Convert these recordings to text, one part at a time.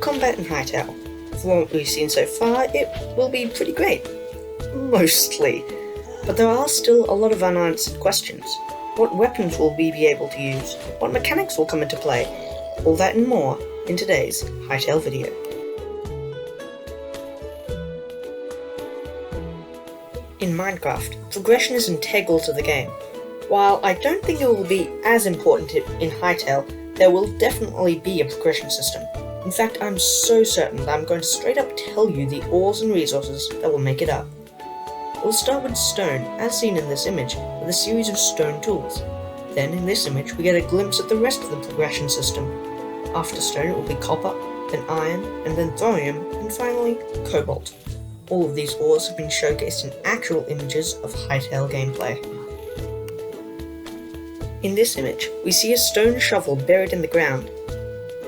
combat in Hytale. From what we've seen so far, it will be pretty great. Mostly. But there are still a lot of unanswered questions. What weapons will we be able to use? What mechanics will come into play? All that and more in today's Hytale video. In Minecraft, progression is integral to the game. While I don't think it will be as important in Hytale, there will definitely be a progression system. In fact, I'm so certain that I'm going to straight up tell you the ores and resources that will make it up. We'll start with stone, as seen in this image, with a series of stone tools. Then, in this image, we get a glimpse at the rest of the progression system. After stone, it will be copper, then iron, and then thorium, and finally, cobalt. All of these ores have been showcased in actual images of Hytale gameplay. In this image, we see a stone shovel buried in the ground.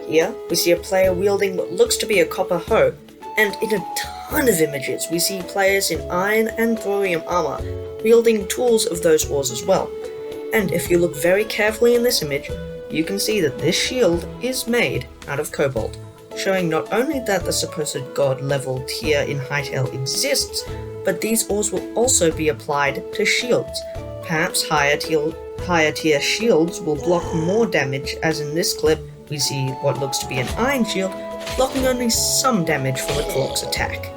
Here, we see a player wielding what looks to be a copper hoe, and in a ton of images, we see players in iron and thorium armor, wielding tools of those ores as well. And if you look very carefully in this image, you can see that this shield is made out of cobalt, showing not only that the supposed god level tier in Hytale exists, but these ores will also be applied to shields. Perhaps higher tier shields will block more damage, as in this clip, we see what looks to be an iron shield, blocking only some damage from a clock's attack.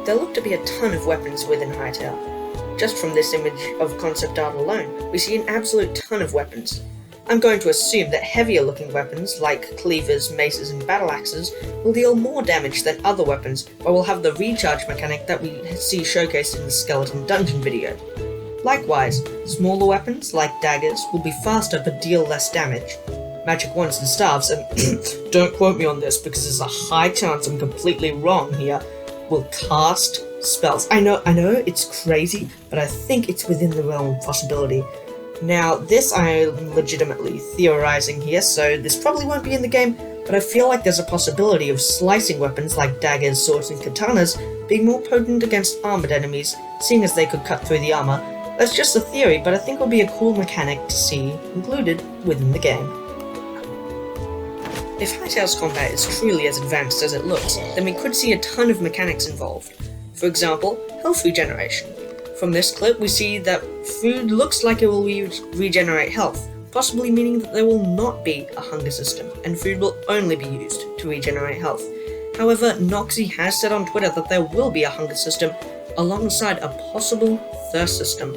There look to be a ton of weapons within Hytale. Just from this image of concept art alone, we see an absolute ton of weapons. I'm going to assume that heavier looking weapons, like cleavers, maces, and battle axes, will deal more damage than other weapons, but will have the recharge mechanic that we see showcased in the skeleton dungeon video. Likewise, smaller weapons, like daggers, will be faster but deal less damage. Magic wands and staves, and don't quote me on this because there's a high chance I'm completely wrong here, will cast spells. I know, it's crazy, but I think it's within the realm of possibility. Now, this I'm legitimately theorizing here, so this probably won't be in the game, but I feel like there's a possibility of slicing weapons like daggers, swords, and katanas being more potent against armored enemies, seeing as they could cut through the armor. That's just a theory, but I think it will be a cool mechanic to see included within the game. If Hytale's combat is truly as advanced as it looks, then we could see a ton of mechanics involved. For example, health regeneration. From this clip, we see that food looks like it will regenerate health, possibly meaning that there will not be a hunger system, and food will only be used to regenerate health. However, Noxy has said on Twitter that there will be a hunger system, alongside a possible thirst system.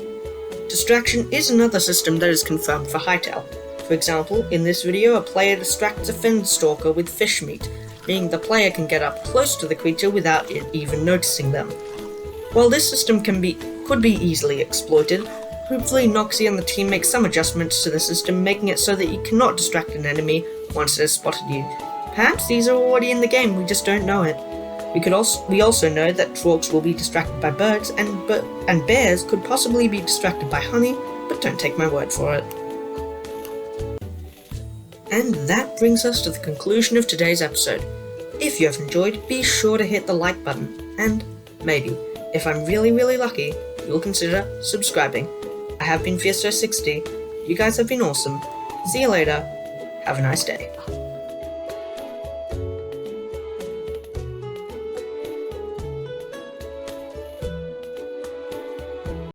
Distraction is another system that is confirmed for Hytale. For example, in this video, a player distracts a fen stalker with fish meat, meaning the player can get up close to the creature without it even noticing them. While this system could be easily exploited, hopefully Noxy and the team make some adjustments to the system, making it so that you cannot distract an enemy once it has spotted you. Perhaps these are already in the game, we just don't know it. We also know that Trorks will be distracted by birds, and bears could possibly be distracted by honey, but don't take my word for it. And that brings us to the conclusion of today's episode. If you have enjoyed, be sure to hit the like button, and maybe, if I'm really lucky, you'll consider subscribing. I have been Fierce60, you guys have been awesome, see you later, have a nice day.